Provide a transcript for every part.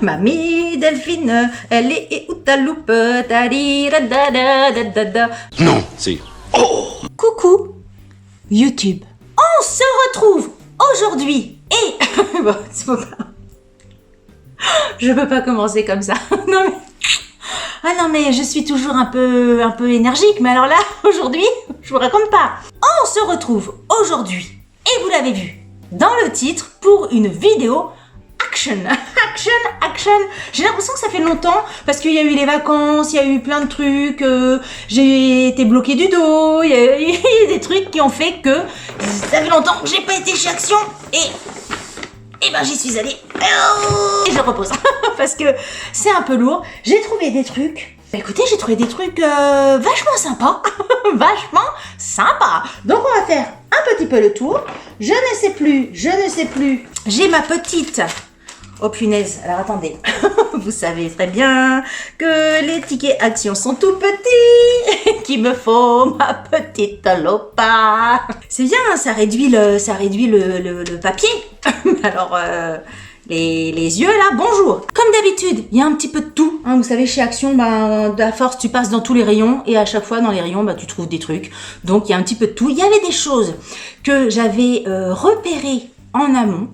Mamie Delphine, elle est où ta loupe? Non, c'est... Oh! Coucou YouTube. On se retrouve aujourd'hui et... bon, c'est pas... Je peux pas commencer comme ça. Non mais... Ah non mais je suis toujours un peu énergique, mais alors là, aujourd'hui, je vous raconte pas. On se retrouve aujourd'hui, et vous l'avez vu dans le titre, pour une vidéo action. Action. J'ai l'impression que ça fait longtemps, parce qu'il y a eu les vacances, il y a eu plein de trucs, j'ai été bloquée du dos, il y a des trucs qui ont fait que ça fait longtemps que j'ai pas été chez Action, et ben j'y suis allée, et je repose, parce que c'est un peu lourd. J'ai trouvé des trucs, écoutez, j'ai trouvé des trucs vachement sympas, vachement sympas. Donc on va faire un petit peu le tour. Je ne sais plus, j'ai ma petite... Oh punaise, alors attendez, vous savez très bien que les tickets Action sont tout petits, qu'il me faut ma petite lopa. C'est bien, ça réduit le papier. Alors, les yeux là, bonjour. Comme d'habitude, il y a un petit peu de tout. Hein, vous savez, chez Action, à force, tu passes dans tous les rayons et à chaque fois dans les rayons, tu trouves des trucs. Donc, il y a un petit peu de tout. Il y avait des choses que j'avais repérées en amont.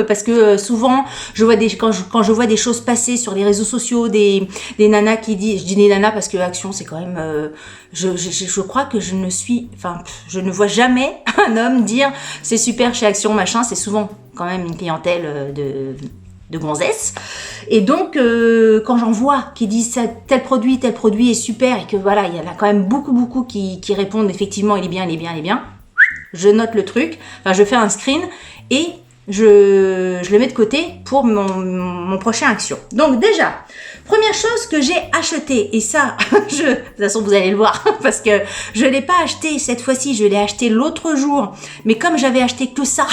Parce que souvent, quand je vois des choses passer sur les réseaux sociaux, des nanas qui disent, je dis des nanas parce que Action c'est quand même, je crois que je ne vois jamais un homme dire c'est super chez Action machin, c'est souvent quand même une clientèle de gonzesses. Et donc quand j'en vois qui disent tel produit est super et que voilà, il y en a quand même beaucoup qui répondent effectivement il est bien, je note le truc, je fais un screen et je le mets de côté pour mon prochain Action. Donc déjà, première chose que j'ai acheté, et ça, de toute façon vous allez le voir, parce que je l'ai pas acheté cette fois-ci, je l'ai acheté l'autre jour, mais comme j'avais acheté que ça,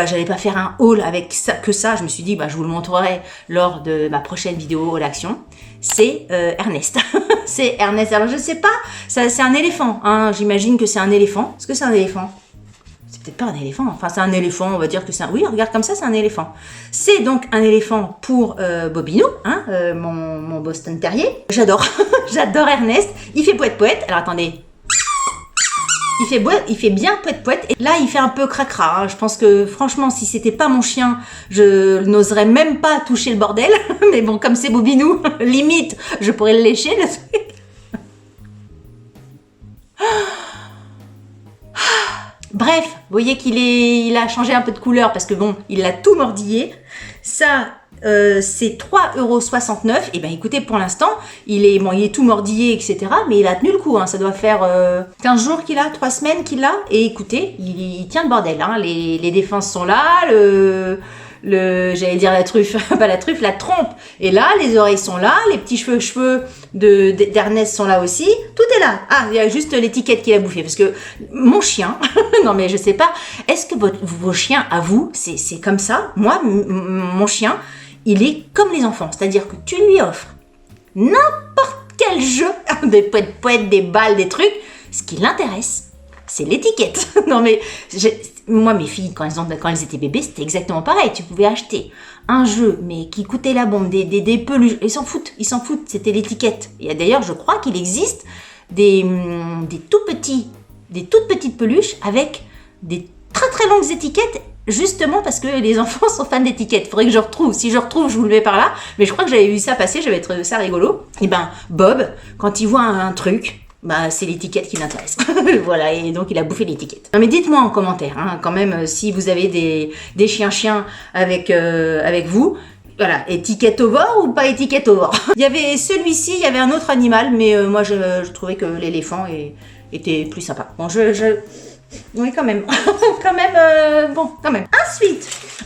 j'allais pas faire un haul avec ça, je me suis dit, je vous le montrerai lors de ma prochaine vidéo Action. C'est Ernest. C'est Ernest, alors je sais pas, c'est un éléphant, hein, j'imagine que c'est un éléphant. Est-ce que c'est un éléphant ? C'est peut-être pas un éléphant, enfin c'est un éléphant, on va dire que c'est un... Oui, regarde comme ça, c'est un éléphant. C'est donc un éléphant pour Bobinou, hein, mon Boston Terrier. J'adore, j'adore Ernest. Il fait poète-poète. Alors attendez. Il fait bien poète-poète. Et là, il fait un peu cracra. Hein. Je pense que franchement, si c'était pas mon chien, je n'oserais même pas toucher le bordel. Mais bon, comme c'est Bobinou, limite, je pourrais le lécher, le truc. Bref, vous voyez qu'il a changé un peu de couleur parce que bon, il l'a tout mordillé. Ça, c'est 3,69 €. Et ben écoutez, pour l'instant, il est tout mordillé, etc. Mais il a tenu le coup. Hein. Ça doit faire 15 jours qu'il a, 3 semaines qu'il a. Et écoutez, il tient le bordel. Hein. Les défenses sont là, j'allais dire la truffe, pas la truffe, la trompe est là, les oreilles sont là, les petits cheveux d'Ernest sont là aussi, tout est là. Ah, il y a juste l'étiquette qu'il a bouffé, parce que mon chien, non mais je sais pas, est-ce que vos chiens à vous, c'est comme ça? Moi, mon chien, il est comme les enfants, c'est-à-dire que tu lui offres n'importe quel jeu, des poètes, des balles, des trucs, ce qui l'intéresse, c'est l'étiquette. Non mais, moi mes filles, quand elles étaient bébés, c'était exactement pareil. Tu pouvais acheter un jeu, mais qui coûtait la bombe, des peluches. Ils s'en foutent, c'était l'étiquette. Et d'ailleurs, je crois qu'il existe des toutes petites peluches avec des très longues étiquettes, justement parce que les enfants sont fans d'étiquettes. Faudrait que je retrouve. Si je retrouve, je vous le mets par là. Mais je crois que j'avais vu ça passer, j'avais trouvé ça rigolo. Et ben, Bob, quand il voit un truc, c'est l'étiquette qui l'intéresse. Voilà, et donc il a bouffé l'étiquette. Non mais dites-moi en commentaire, hein, quand même, si vous avez des chiens avec vous, voilà, étiquette over ou pas étiquette over. Il y avait celui-ci, il y avait un autre animal, mais moi je trouvais que l'éléphant était plus sympa. Bon, oui, quand même. Quand même.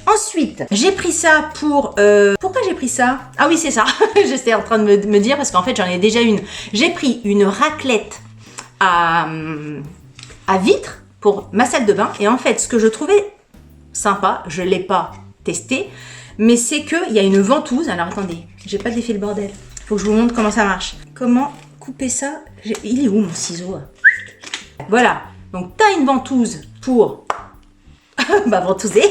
Ensuite, j'ai pris ça pour... Pourquoi j'ai pris ça? Ah oui, c'est ça. J'étais en train de me dire, parce qu'en fait, j'en ai déjà une. J'ai pris une raclette à vitre pour ma salle de bain. Et en fait, ce que je trouvais sympa, je ne l'ai pas testé, mais c'est qu'il y a une ventouse. Alors, attendez, j'ai pas défait le bordel. Faut que je vous montre comment ça marche. Comment couper ça? Il est où, mon ciseau? Voilà. Donc, tu as une ventouse pour ventouser.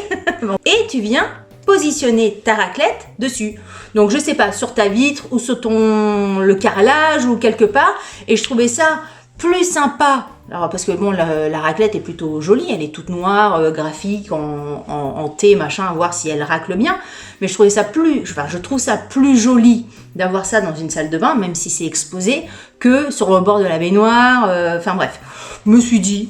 Et tu viens positionner ta raclette dessus. Donc je sais pas, sur ta vitre ou sur le carrelage ou quelque part. Et je trouvais ça plus sympa. Alors parce que bon, la raclette est plutôt jolie, elle est toute noire, graphique, en thé, machin, à voir si elle racle bien. Mais je trouve ça plus joli d'avoir ça dans une salle de bain, même si c'est exposé, que sur le bord de la baignoire. Enfin bref, je me suis dit,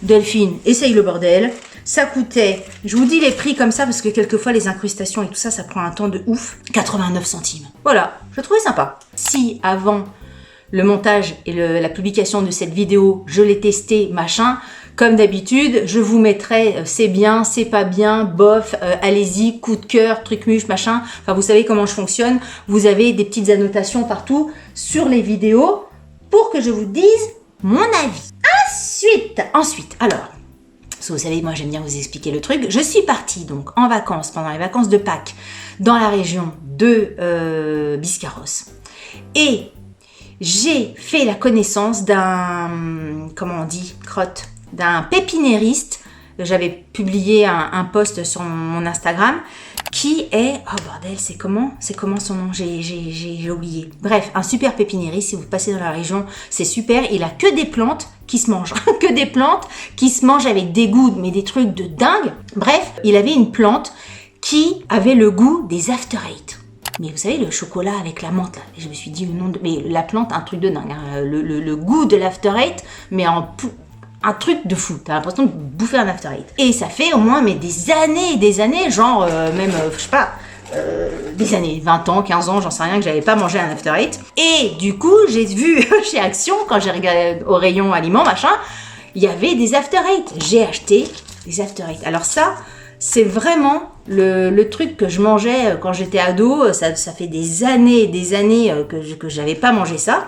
Delphine, essaye le bordel. Ça coûtait, je vous dis les prix comme ça parce que quelquefois les incrustations et tout ça, ça prend un temps de ouf. 89 centimes. Voilà, je trouvais sympa. Si avant le montage et la publication de cette vidéo, je l'ai testé, machin, comme d'habitude, je vous mettrai c'est bien, c'est pas bien, bof, allez-y, coup de cœur, truc muche, machin. Enfin, vous savez comment je fonctionne. Vous avez des petites annotations partout sur les vidéos pour que je vous dise mon avis. Ensuite, alors, parce que vous savez, moi j'aime bien vous expliquer le truc. Je suis partie donc en vacances, pendant les vacances de Pâques, dans la région de Biscarrosse. Et j'ai fait la connaissance d'un, comment on dit, d'un pépiniériste. J'avais publié un post sur mon Instagram qui est, oh bordel, c'est comment son nom, j'ai oublié. Bref, un super pépiniériste, si vous passez dans la région, c'est super. Il a que des plantes qui se mangent, que des plantes qui se mangent avec des goûts, mais des trucs de dingue. Bref, il avait une plante qui avait le goût des After Eight. Mais vous savez, le chocolat avec la menthe, là. Et je me suis dit, mais la plante, un truc de dingue. Hein. Le goût de l'After Eight, mais un truc de fou. T'as l'impression de bouffer un After Eight. Et ça fait au moins des années et des années, genre même, je sais pas, des années, 20 ans, 15 ans, j'en sais rien, que j'avais pas mangé un After Eight. Et du coup, j'ai vu chez Action, quand j'ai regardé au rayon aliments, machin, il y avait des After Eight. J'ai acheté des After Eight. Alors ça, c'est vraiment le truc que je mangeais quand j'étais ado. Ça fait des années et des années que j'avais pas mangé ça.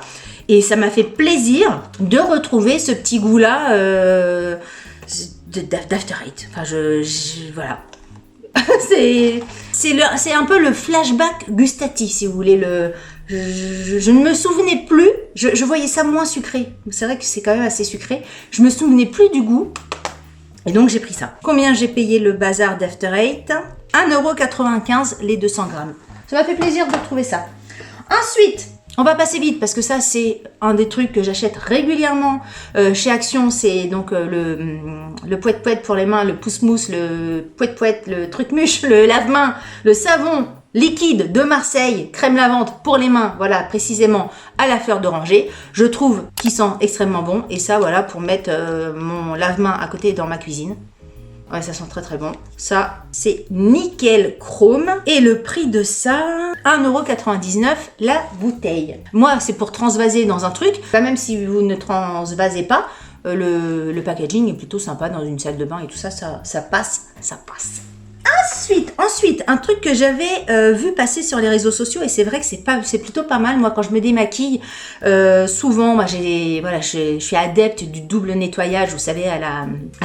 Et ça m'a fait plaisir de retrouver ce petit goût-là d'After Eight. Enfin, voilà. c'est un peu le flashback gustatif, si vous voulez. Je ne me souvenais plus. Je voyais ça moins sucré. C'est vrai que c'est quand même assez sucré. Je me souvenais plus du goût. Et donc, j'ai pris ça. Combien j'ai payé le bazar d'After Eight ? 1,95 € les 200 grammes. Ça m'a fait plaisir de trouver ça. Ensuite, on va passer vite parce que ça, c'est un des trucs que j'achète régulièrement chez Action. C'est donc le pouet-pouet pour les mains, le pouce-mousse, le pouet-pouet, le truc-muche, le lave-main, le savon liquide de Marseille, crème lavante pour les mains, voilà, précisément à la fleur d'oranger. Je trouve qu'il sent extrêmement bon. Et ça, voilà, pour mettre mon lave-main à côté dans ma cuisine. Ouais, ça sent très très bon. Ça, c'est nickel chrome. Et le prix de ça, 1,99 € la bouteille. Moi, c'est pour transvaser dans un truc. Même si vous ne transvasez pas, le packaging est plutôt sympa dans une salle de bain et tout ça, ça passe. Ensuite, un truc que j'avais vu passer sur les réseaux sociaux, et c'est vrai que c'est plutôt pas mal. Moi, quand je me démaquille, souvent, moi, je suis adepte du double nettoyage, vous savez, à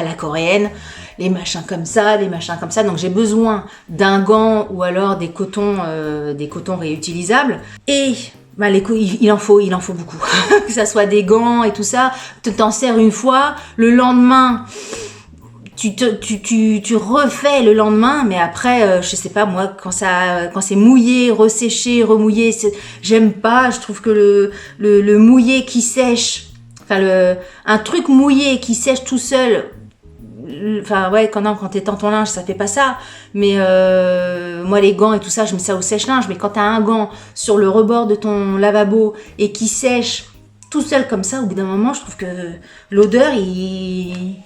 la coréenne, les machins comme ça. Donc, j'ai besoin d'un gant ou alors des cotons réutilisables. Et il en faut beaucoup. Que ça soit des gants et tout ça, t'en sers une fois, le lendemain. Tu refais le lendemain, mais après, je sais pas, moi, quand c'est mouillé, resséché, remouillé, j'aime pas. Je trouve que le mouillé qui sèche, enfin, un truc mouillé qui sèche tout seul, enfin, ouais, quand t'étends ton linge, ça fait pas ça. Mais moi, les gants et tout ça, je mets ça au sèche-linge. Mais quand t'as un gant sur le rebord de ton lavabo et qui sèche tout seul comme ça, au bout d'un moment, je trouve que l'odeur, il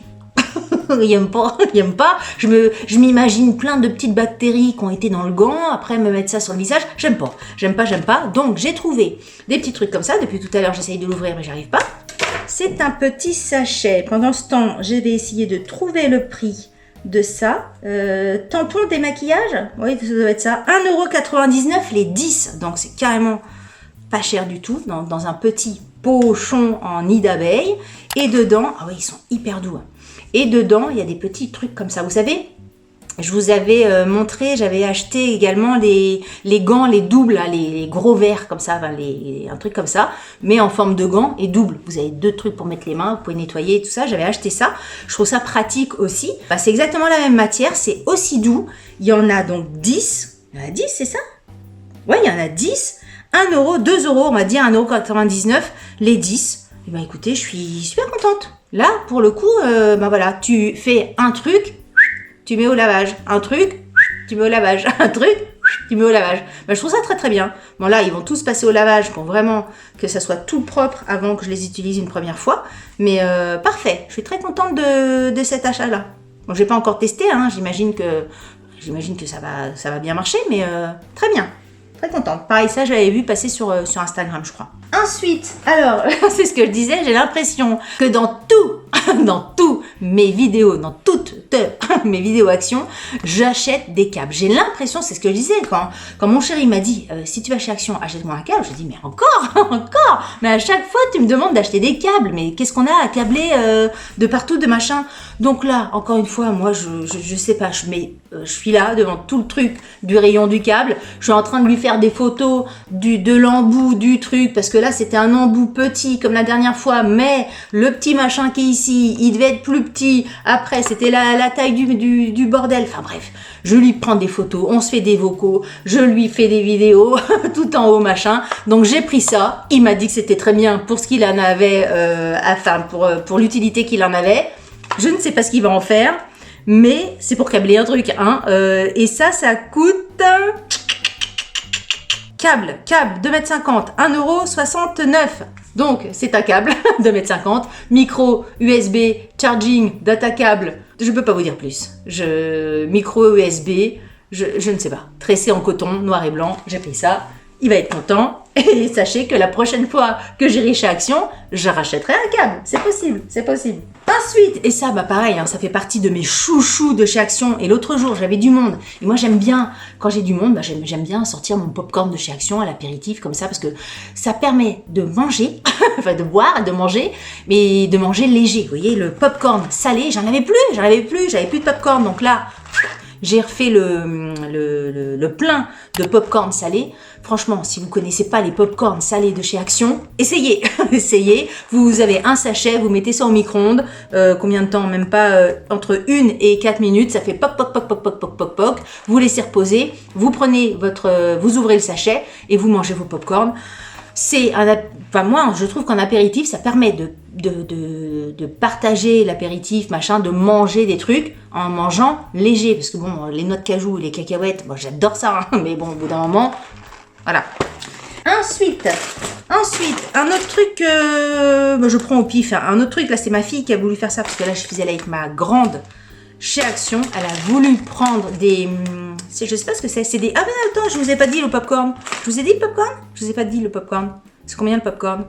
aime pas. Je m'imagine plein de petites bactéries qui ont été dans le gant, après me mettre ça sur le visage. J'aime pas. Donc, j'ai trouvé des petits trucs comme ça. Depuis tout à l'heure, j'essaye de l'ouvrir, mais j'arrive pas. C'est un petit sachet. Pendant ce temps, je vais essayer de trouver le prix de ça. Tampon démaquillage. Oui, ça doit être ça. 1,99 € les 10. Donc, c'est carrément pas cher du tout. Dans un petit pochon en nid d'abeille. Et dedans, ah oui, ils sont hyper doux. Et dedans, il y a des petits trucs comme ça. Vous savez, Je vous avais montré, j'avais acheté également les gants, les doubles, là, les gros verres comme ça, enfin, un truc comme ça, mais en forme de gants et double. Vous avez 2 trucs pour mettre les mains, vous pouvez nettoyer et tout ça. J'avais acheté ça. Je trouve ça pratique aussi. Bah, c'est exactement la même matière, c'est aussi doux. Il y en a donc 10. Il y en a 10, c'est ça? Ouais, il y en a 10. 1 euro, 2 euros, on va dire 1,99 € les 10. Et ben écoutez, je suis super contente. Là, pour le coup, ben voilà, tu fais un truc, tu mets au lavage. Un truc, tu mets au lavage. Un truc, tu mets au lavage. Ben, je trouve ça très très bien. Bon là, ils vont tous passer au lavage pour vraiment que ça soit tout propre avant que je les utilise une première fois. Mais parfait, je suis très contente de cet achat-là. Bon, je n'ai pas encore testé, hein. J'imagine que ça va bien marcher, mais très bien. Très contente. Pareil, ça, je l'avais vu passer sur Instagram, je crois. Ensuite, alors, c'est ce que je disais, j'ai l'impression que dans tous mes vidéos, dans toutes mes vidéos actions, j'achète des câbles. J'ai l'impression, c'est ce que je disais, quand mon chéri m'a dit, si tu vas chez Action, achète-moi un câble, je dis, mais encore, mais à chaque fois, tu me demandes d'acheter des câbles, mais qu'est-ce qu'on a à câbler de partout, de machin. Donc là, encore une fois, moi, je sais pas, je suis là devant tout le truc du rayon du câble, je suis en train de lui faire des photos de l'embout du truc, parce que là, c'était un embout petit, comme la dernière fois, mais le petit machin qui est ici, il devait être plus petit, après, c'était la taille du bordel, enfin bref, je lui prends des photos, on se fait des vocaux, je lui fais des vidéos, tout en haut, machin, donc j'ai pris ça, il m'a dit que c'était très bien pour ce qu'il en avait, enfin, pour l'utilité qu'il en avait, je ne sais pas ce qu'il va en faire, mais c'est pour câbler un truc, hein, et ça coûte... Câble, 2,50 m, 1,69 €. Donc, c'est un câble, 2,50 m, micro, USB, charging, data câble, je peux pas vous dire plus. Micro USB, je ne sais pas. Tressé en coton, noir et blanc, j'ai pris ça. Il va être content. Et sachez que la prochaine fois que j'irai chez Action, je rachèterai un câble. C'est possible, c'est possible. Ensuite, et ça, bah pareil, hein, ça fait partie de mes chouchous de chez Action. Et l'autre jour, j'avais du monde. Et moi, j'aime bien, quand j'ai du monde, bah, j'aime bien sortir mon popcorn de chez Action à l'apéritif, comme ça, parce que ça permet de manger, enfin de boire et de manger, mais de manger léger. Vous voyez, le popcorn salé, j'avais plus de popcorn. Donc là, j'ai refait le plein de popcorn salé. Franchement, si vous connaissez pas les popcorn salés de chez Action, essayez, essayez. Vous avez un sachet, vous mettez ça au micro-ondes. Combien de temps? Même pas entre 1 et 4 minutes. Ça fait poc, poc, poc, poc, poc, poc, poc, poc. Vous laissez reposer. Vous prenez vous ouvrez le sachet et vous mangez vos popcorn. Moi, je trouve qu'en apéritif, ça permet de partager l'apéritif, machin, de manger des trucs en mangeant léger. Parce que bon, les noix de cajou et les cacahuètes, moi j'adore ça, hein, mais bon, au bout d'un moment, voilà. Ensuite, un autre truc, je prends au pif, hein, un autre truc, là c'est ma fille qui a voulu faire ça, parce que là je faisais avec ma grande chez Action, elle a voulu prendre des... Je sais pas ce que c'est des... Ah mais attends, je vous ai pas dit le popcorn. Je vous ai dit le popcorn? Je vous ai pas dit le popcorn. C'est combien le popcorn?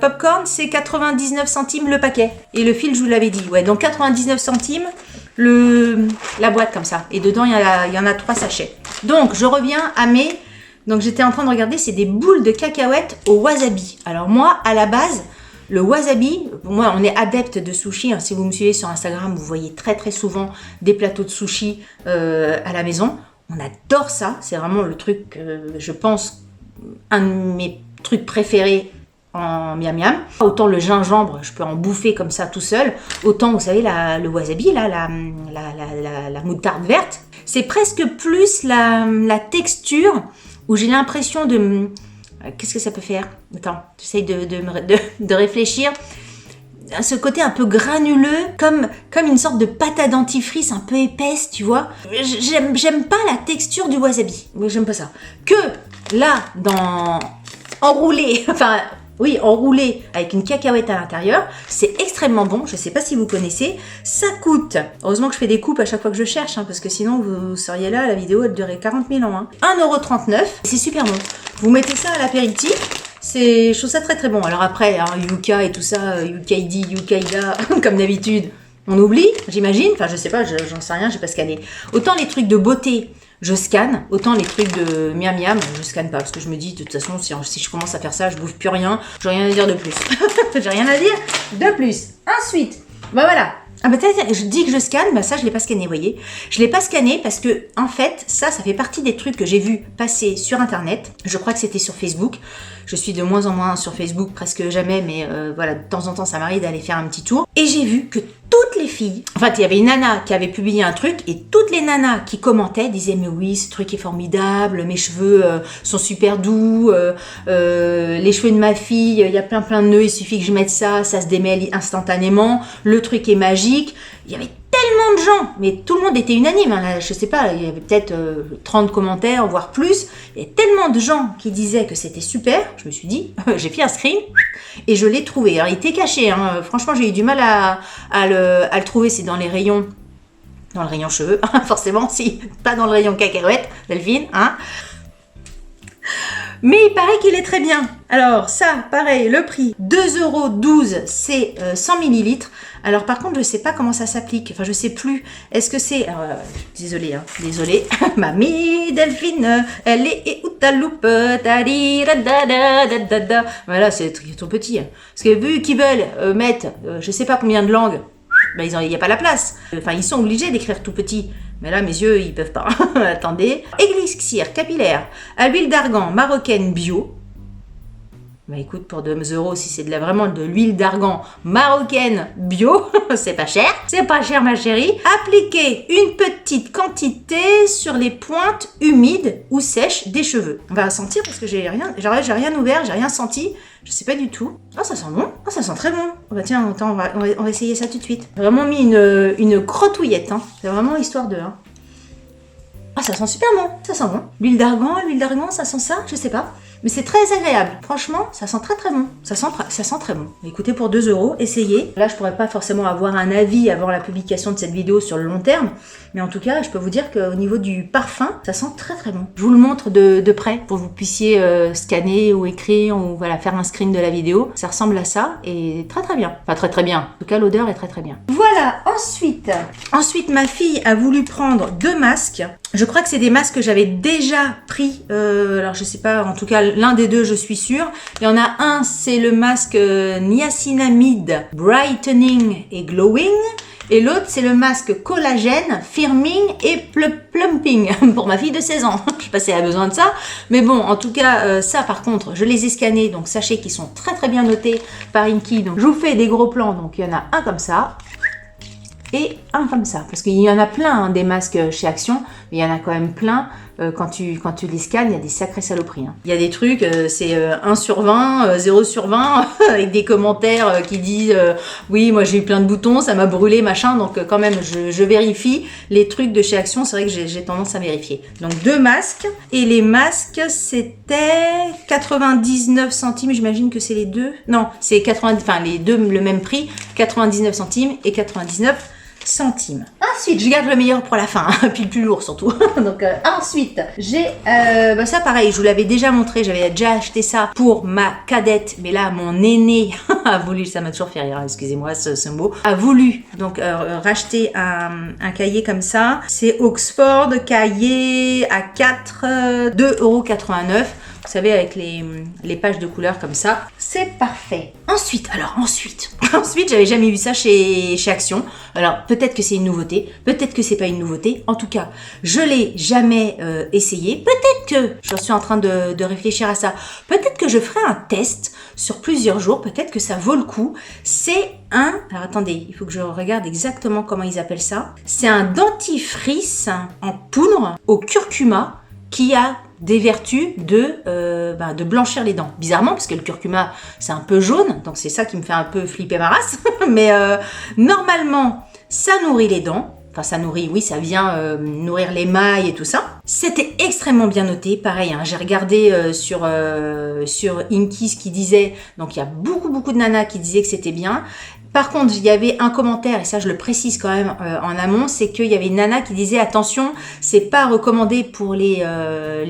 Popcorn, c'est 99 centimes le paquet. Et le fil, je vous l'avais dit. Ouais, donc 99 centimes la boîte comme ça. Et dedans, il y en a 3 sachets. Donc, je reviens à mes... Donc, j'étais en train de regarder, c'est des boules de cacahuètes au wasabi. Alors moi, à la base... Le wasabi, moi on est adepte de sushi, hein. Si vous me suivez sur Instagram, vous voyez très très souvent des plateaux de sushi à la maison. On adore ça, c'est vraiment le truc, je pense, un de mes trucs préférés en miam miam. Autant le gingembre, je peux en bouffer comme ça tout seul, autant vous savez le wasabi, là, la moutarde verte, c'est presque plus la texture où j'ai l'impression de... Qu'est-ce que ça peut faire? Attends, j'essaye de réfléchir. Ce côté un peu granuleux, comme une sorte de pâte à dentifrice un peu épaisse, tu vois. J'aime pas la texture du wasabi. Oui, j'aime pas ça. Que là, enroulé avec une cacahuète à l'intérieur, c'est extrêmement bon. Je sais pas si vous connaissez. Ça coûte, heureusement que je fais des coupes à chaque fois que je cherche, hein, parce que sinon vous seriez là, la vidéo elle durerait 40 000 ans. Hein. 1,39 €. C'est super bon. Vous mettez ça à l'apéritif. Je trouve ça très très bon. Alors après, hein, Yuka et tout ça, Yukaidi, Yukaida, comme d'habitude, on oublie, j'imagine. Enfin, je sais pas, j'en sais rien, j'ai pas scanné. Autant les trucs de beauté, je scanne. Autant les trucs de miam miam, je scanne pas. Parce que je me dis, de toute façon, si je commence à faire ça, je bouffe plus rien. J'ai rien à dire de plus. J'ai rien à dire de plus. Ensuite, bah voilà. Ah bah je dis que je scanne, bah ça je l'ai pas scanné, vous voyez. Je l'ai pas scanné parce que en fait, ça fait partie des trucs que j'ai vu passer sur internet. Je crois que c'était sur Facebook. Je suis de moins en moins sur Facebook, presque jamais, mais voilà, de temps en temps ça m'arrive d'aller faire un petit tour. Et j'ai vu que toutes les filles, en fait il y avait une nana qui avait publié un truc et toutes les nanas qui commentaient disaient mais oui ce truc est formidable, mes cheveux sont super doux, les cheveux de ma fille, il y a plein de nœuds, il suffit que je mette ça se démêle instantanément, le truc est magique. Il y avait tellement de gens, mais tout le monde était unanime, hein, là, je sais pas, il y avait peut-être 30 commentaires, voire plus, il y a tellement de gens qui disaient que c'était super, je me suis dit, j'ai fait un screen, et je l'ai trouvé, alors il était caché, hein, franchement j'ai eu du mal à le trouver, c'est dans le rayon cheveux, forcément, si, pas dans le rayon cacahuètes, Delphine, hein. Mais il paraît qu'il est très bien. Alors ça, pareil, le prix, 2,12 €, c'est 100 ml. Alors par contre, je ne sais pas comment ça s'applique. Enfin, je ne sais plus. Est-ce que c'est... désolée, hein, désolée. Mamie Delphine, elle est où ta loupe? Voilà, c'est tout petit. Hein. Parce que vu qu'ils veulent mettre je ne sais pas combien de langues, ben, il n'y a pas la place. Enfin, ils sont obligés d'écrire tout petit. Mais là, mes yeux, ils peuvent pas. Attendez. Élixir capillaire à l'huile d'argan marocaine bio. Bah écoute, pour 2 €, si c'est vraiment de l'huile d'argan marocaine bio, c'est pas cher. C'est pas cher, ma chérie. Appliquez une petite quantité sur les pointes humides ou sèches des cheveux. On va sentir parce que j'ai rien ouvert, j'ai rien senti. Je sais pas du tout. Oh, ça sent bon. Oh, ça sent très bon. Oh, bah tiens, attends, on va essayer ça tout de suite. J'ai vraiment mis une crottouillette. Hein. C'est vraiment histoire de... Hein. Ah, ça sent super bon. Ça sent bon. L'huile d'argan, ça sent ça. Je sais pas. Mais c'est très agréable. Franchement, ça sent très bon. Ça sent très bon. Écoutez, pour 2 €, essayez. Là, je pourrais pas forcément avoir un avis avant la publication de cette vidéo sur le long terme. Mais en tout cas, je peux vous dire qu'au niveau du parfum, ça sent très bon. Je vous le montre de près pour que vous puissiez scanner ou écrire ou voilà, faire un screen de la vidéo. Ça ressemble à ça et très bien. Enfin, très bien. En tout cas, l'odeur est très bien. Voilà, ensuite, ma fille a voulu prendre 2 masques. Je crois que c'est des masques que j'avais déjà pris. Alors, je sais pas, en tout cas, l'un des deux, je suis sûre. Il y en a un, c'est le masque niacinamide Brightening et Glowing. Et l'autre, c'est le masque collagène, firming et plumping pour ma fille de 16 ans. Je sais pas si elle a besoin de ça. Mais bon, en tout cas, ça par contre, je les ai scannés. Donc sachez qu'ils sont très bien notés par Inky. Donc je vous fais des gros plans. Donc il y en a un comme ça. Et un comme ça, parce qu'il y en a plein hein, des masques chez Action, mais il y en a quand même plein, quand tu les scannes, il y a des sacrées saloperies. Hein. Il y a des trucs, c'est 1 sur 20, 0 sur 20, avec des commentaires qui disent oui, moi j'ai eu plein de boutons, ça m'a brûlé, machin, donc quand même je vérifie les trucs de chez Action, c'est vrai que j'ai tendance à vérifier. Donc 2 masques, et les masques c'était 99 centimes, j'imagine que c'est les deux, non, c'est 90, enfin les deux le même prix, 99 centimes et 99 centimes. Ensuite, je garde le meilleur pour la fin, hein, puis le plus lourd surtout. Donc ensuite, j'ai ça pareil, je vous l'avais déjà montré, j'avais déjà acheté ça pour ma cadette, mais là mon aîné a voulu, ça m'a toujours fait rire, excusez-moi ce mot, a voulu donc racheter un cahier comme ça. C'est Oxford cahier à 2,89 €. Vous savez, avec les pages de couleurs comme ça, c'est parfait. Ensuite, j'avais jamais vu ça chez Action. Alors, peut-être que c'est une nouveauté, peut-être que c'est pas une nouveauté. En tout cas, je l'ai jamais essayé. Peut-être que, je suis en train de réfléchir à ça, peut-être que je ferai un test sur plusieurs jours, peut-être que ça vaut le coup. C'est alors attendez, il faut que je regarde exactement comment ils appellent ça. C'est un dentifrice en poudre au curcuma qui a des vertus de blanchir les dents. Bizarrement, parce que le curcuma, c'est un peu jaune, donc c'est ça qui me fait un peu flipper ma race. Mais normalement, ça nourrit les dents. Enfin, ça nourrit, oui, ça vient nourrir l'émail et tout ça. C'était extrêmement bien noté. Pareil, hein, j'ai regardé sur Inky ce qui disait. Donc, il y a beaucoup de nanas qui disaient que c'était bien. Par contre, il y avait un commentaire, et ça je le précise quand même en amont, c'est qu'il y avait une nana qui disait attention, c'est pas recommandé pour les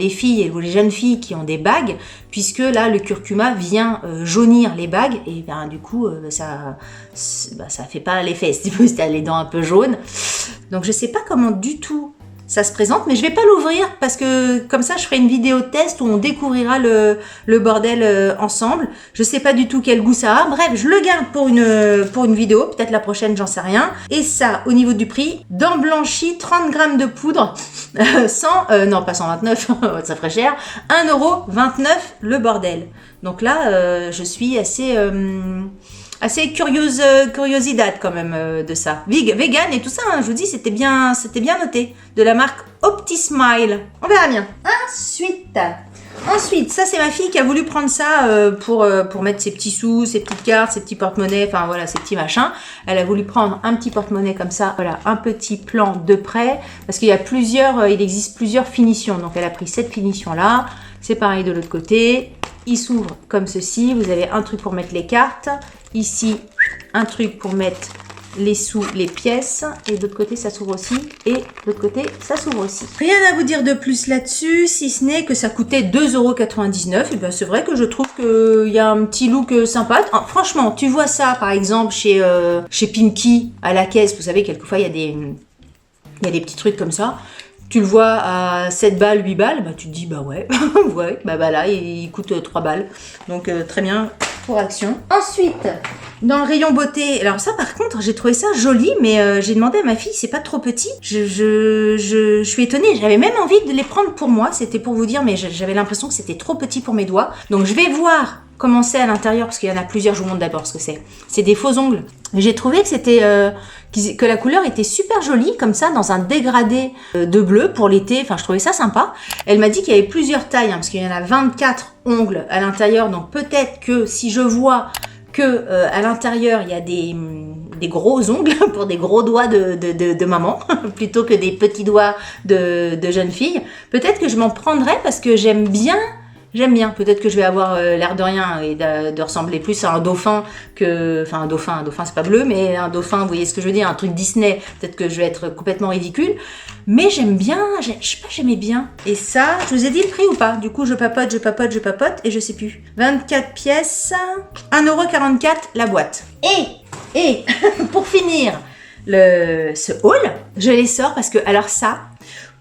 filles ou les jeunes filles qui ont des bagues, puisque là le curcuma vient jaunir les bagues, et ben du coup ça fait pas l'effet, si tu as les dents un peu jaunes. Donc je sais pas comment du tout ça se présente, mais je vais pas l'ouvrir parce que comme ça je ferai une vidéo test où on découvrira le bordel ensemble. Je sais pas du tout quel goût ça a. Bref, je le garde pour une vidéo, peut-être la prochaine, j'en sais rien. Et ça, au niveau du prix, dents blanchies, 30 grammes de poudre, non pas 129, ça ferait cher, 1,29€ le bordel. Donc là, je suis assez curiosidad quand même de ça. Vegan et tout ça, hein, je vous dis, c'était bien noté. De la marque OptiSmile. On verra bien. Ensuite, ça c'est ma fille qui a voulu prendre ça pour mettre ses petits sous, ses petites cartes, ses petits porte-monnaies, enfin voilà, ses petits machins. Elle a voulu prendre un petit porte-monnaie comme ça, voilà, un petit plan de prêt, parce qu'il y a il existe plusieurs finitions. Donc elle a pris cette finition-là, c'est pareil de l'autre côté. Il s'ouvre comme ceci, vous avez un truc pour mettre les cartes, ici un truc pour mettre les sous, les pièces, et de l'autre côté ça s'ouvre aussi, et de l'autre côté ça s'ouvre aussi. Rien à vous dire de plus là-dessus, si ce n'est que ça coûtait 2,99€, et bien c'est vrai que je trouve qu'il y a un petit look sympa. Ah, franchement, tu vois ça par exemple chez Pimki à la caisse, vous savez, quelquefois il y a des petits trucs comme ça. Tu le vois à 7 balles, 8 balles, bah tu te dis bah ouais, ouais, bah là il coûte 3 balles. Donc très bien pour Action. Ensuite, dans le rayon beauté, alors ça par contre j'ai trouvé ça joli, mais j'ai demandé à ma fille, c'est pas trop petit. Je suis étonnée, j'avais même envie de les prendre pour moi, c'était pour vous dire, mais j'avais l'impression que c'était trop petit pour mes doigts. Donc je vais voir comment c'est à l'intérieur, parce qu'il y en a plusieurs, je vous montre d'abord ce que c'est. C'est des faux ongles. J'ai trouvé que c'était que la couleur était super jolie, comme ça, dans un dégradé de bleu pour l'été. Enfin, je trouvais ça sympa. Elle m'a dit qu'il y avait plusieurs tailles, hein, parce qu'il y en a 24 ongles à l'intérieur. Donc peut-être que si je vois que à l'intérieur il y a des gros ongles pour des gros doigts de maman plutôt que des petits doigts de jeune fille, peut-être que je m'en prendrai parce que j'aime bien. Peut-être que je vais avoir l'air de rien et de ressembler plus à un dauphin que... Enfin, un dauphin c'est pas bleu, mais un dauphin, vous voyez ce que je veux dire, un truc Disney. Peut-être que je vais être complètement ridicule. Mais j'aime bien, je sais pas, j'aimais bien. Et ça, je vous ai dit le prix ou pas? Du coup, je papote, et je sais plus. 24 pièces, 1,44€ la boîte. Et pour finir ce haul, je les sors parce que, alors ça...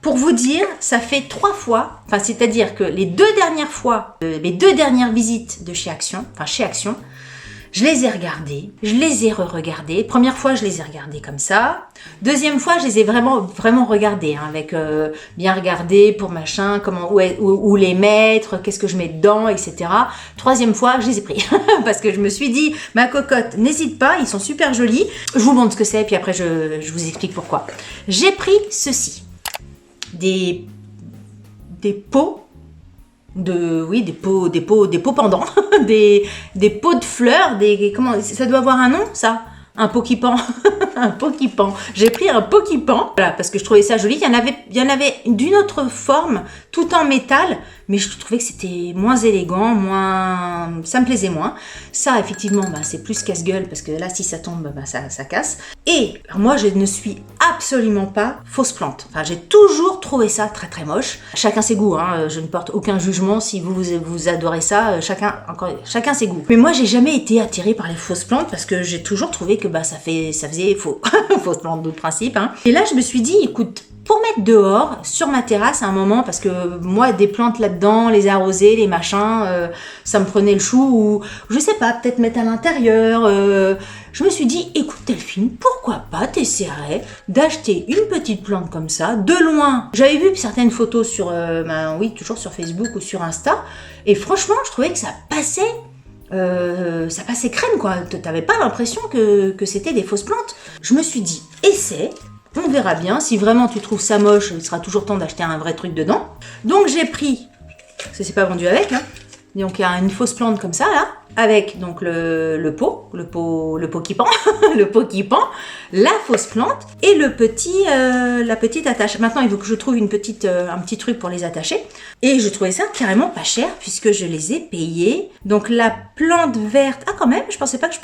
Pour vous dire, ça fait 3 fois, enfin c'est-à-dire que les 2 dernières visites de chez Action, je les ai regardées, je les ai re-regardées. Première fois, je les ai regardées comme ça. Deuxième fois, je les ai vraiment regardées, hein, avec bien regardé pour machin, comment où les mettre, qu'est-ce que je mets dedans, etc. Troisième fois, je les ai pris parce que je me suis dit, ma cocotte, n'hésite pas, ils sont super jolis. Je vous montre ce que c'est, puis après je vous explique pourquoi. J'ai pris ceci. Des pots des pots pendants, des pots de fleurs, comment ça doit avoir un nom ça? Un pot qui pend. Un pot qui pend. J'ai pris un pot qui pend, voilà, parce que je trouvais ça joli. Il y en avait d'une autre forme, tout en métal, mais je trouvais que c'était moins élégant, ça me plaisait moins. Ça, effectivement, c'est plus casse-gueule, parce que là, si ça tombe, ça casse. Et moi, je ne suis absolument pas fausse plante. Enfin, j'ai toujours trouvé ça très très moche. Chacun ses goûts, hein. Je ne porte aucun jugement si vous adorez ça. Chacun ses goûts. Mais moi, j'ai jamais été attirée par les fausses plantes, parce que j'ai toujours trouvé que ça faisait fausse plante de principe, hein. Et là, je me suis dit, écoute, pour mettre dehors, sur ma terrasse à un moment, parce que moi, des plantes là-dedans, les arroser, les machins, ça me prenait le chou, ou je sais pas, peut-être mettre à l'intérieur. Je me suis dit, écoute Delphine, pourquoi pas t'essaierais d'acheter une petite plante comme ça, de loin. J'avais vu certaines photos sur, toujours sur Facebook ou sur Insta, et franchement, je trouvais que ça passait crème, quoi. T'avais pas l'impression que c'était des fausses plantes. Je me suis dit, essaie. On verra bien, si vraiment tu trouves ça moche, il sera toujours temps d'acheter un vrai truc dedans. Donc j'ai pris, parce que c'est pas vendu avec, hein. Donc il y a une fausse plante comme ça là, avec donc le pot qui pend, le pot qui pend, la fausse plante et la petite attache. Maintenant il faut que je trouve un petit truc pour les attacher. Et je trouvais ça carrément pas cher puisque je les ai payés. Donc la plante verte, quand même, je pensais pas que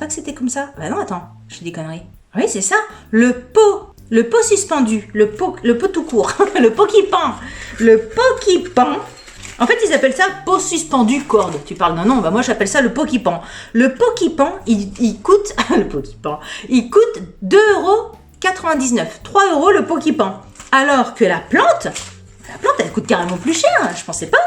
c'était comme ça. Bah non, attends, je dis des conneries. Oui, c'est ça, le pot suspendu, le pot tout court, le pot qui pend. En fait, ils appellent ça pot suspendu corde. Tu parles d'un nom, moi j'appelle ça le pot qui pend. Le pot qui pend, il coûte, le pot qui pend, il coûte 2,99€. €. 3 € le Poképan. Alors que la plante, elle coûte carrément plus cher. Je pensais pas.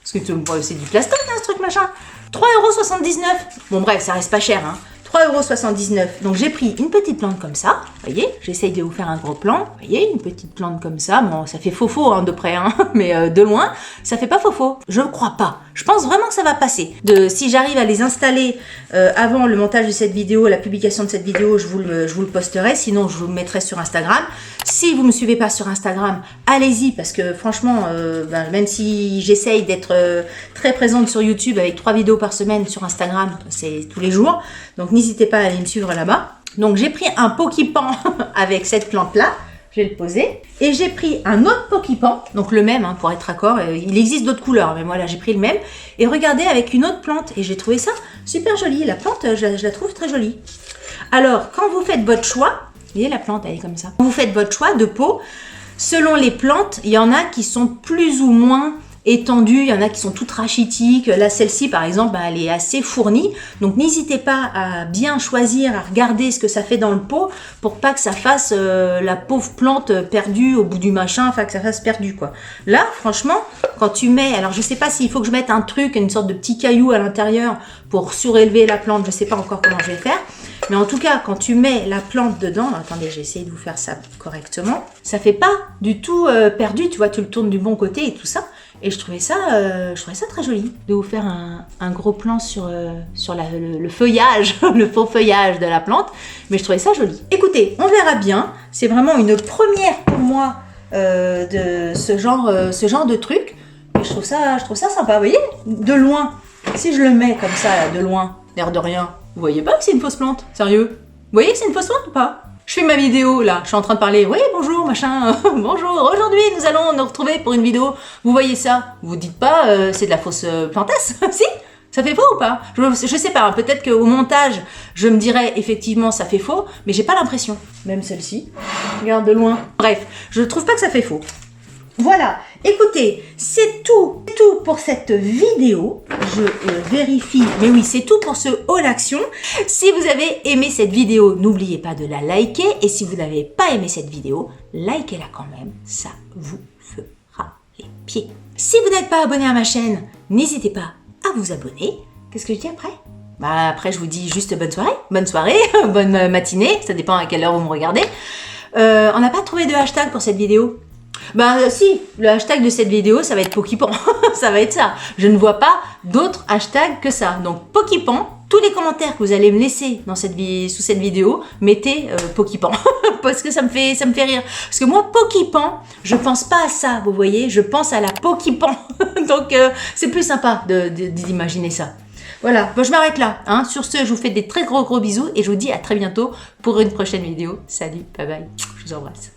Parce que c'est du plastoc, hein, ce truc machin. 3,79 €. Bon bref, ça reste pas cher, hein. 3,79 €. Donc j'ai pris une petite plante comme ça. Vous voyez, j'essaye de vous faire un gros plan. Vous voyez, une petite plante comme ça. Bon, ça fait faux hein, de près, hein, mais de loin, ça fait pas faux. Je ne crois pas. Je pense vraiment que ça va passer. Si j'arrive à les installer avant le montage de cette vidéo, la publication de cette vidéo, je vous le posterai. Sinon, je vous le mettrai sur Instagram. Si vous ne me suivez pas sur Instagram, allez-y parce que franchement, même si j'essaye d'être très présente sur YouTube avec 3 vidéos par semaine sur Instagram, c'est tous les jours. Donc n'hésitez pas à aller me suivre là-bas. Donc j'ai pris un Poképan avec cette plante-là. Je vais le poser. Et j'ai pris un autre Poképan, donc le même hein, pour être raccord. Il existe d'autres couleurs, mais voilà, j'ai pris le même. Et regardez avec une autre plante. Et j'ai trouvé ça super joli. La plante, je la trouve très jolie. Alors, quand vous faites votre choix, vous voyez la plante, elle est comme ça. Quand vous faites votre choix de pot, selon les plantes, il y en a qui sont plus ou moins étendues, il y en a qui sont toutes rachitiques. Là, celle-ci, par exemple, elle est assez fournie. Donc, n'hésitez pas à bien choisir, à regarder ce que ça fait dans le pot pour pas que ça fasse la pauvre plante perdue au bout du machin, enfin que ça fasse perdu, quoi. Là, franchement, quand tu mets... Alors, je sais pas s'il faut que je mette un truc, une sorte de petit caillou à l'intérieur pour surélever la plante. Je sais pas encore comment je vais faire. Mais en tout cas, quand tu mets la plante dedans, attendez, j'ai essayé de vous faire ça correctement, ça fait pas du tout perdu, tu vois, tu le tournes du bon côté et tout ça. Et je trouvais ça très joli de vous faire un gros plan sur le feuillage, le faux feuillage de la plante. Mais je trouvais ça joli. Écoutez, on verra bien. C'est vraiment une première pour moi de ce genre de truc. Et je trouve ça sympa. Vous voyez, de loin, si je le mets comme ça, là, de loin, l'air de rien, vous voyez pas que c'est une fausse plante? Sérieux? Vous voyez que c'est une fausse plante ou pas? Je fais ma vidéo là, je suis en train de parler. Oui, bonjour, machin, bonjour. Aujourd'hui, nous allons nous retrouver pour une vidéo. Vous voyez ça? Vous dites pas c'est de la fausse plantesse? Si? Ça fait faux ou pas? Je sais pas, peut-être qu'au montage, je me dirais effectivement ça fait faux, mais j'ai pas l'impression. Même celle-ci, regarde de loin. Bref, je trouve pas que ça fait faux. Voilà, écoutez, c'est tout pour cette vidéo. Je vérifie, mais oui, c'est tout pour ce haul action. Si vous avez aimé cette vidéo, n'oubliez pas de la liker. Et si vous n'avez pas aimé cette vidéo, likez-la quand même, ça vous fera les pieds. Si vous n'êtes pas abonné à ma chaîne, n'hésitez pas à vous abonner. Qu'est-ce que je dis après? Après, je vous dis juste bonne soirée, bonne matinée, ça dépend à quelle heure vous me regardez. On n'a pas trouvé de hashtag pour cette vidéo. Si, le hashtag de cette vidéo, ça va être Poképan. Ça va être ça. Je ne vois pas d'autres hashtags que ça. Donc, Poképan, tous les commentaires que vous allez me laisser sous cette vidéo, mettez Poképan. Parce que ça me fait rire. Parce que moi, Poképan, je pense pas à ça, vous voyez. Je pense à la Poképan. Donc, c'est plus sympa d'imaginer ça. Voilà, bon, je m'arrête là. Hein. Sur ce, je vous fais des très gros bisous et je vous dis à très bientôt pour une prochaine vidéo. Salut, bye bye. Je vous embrasse.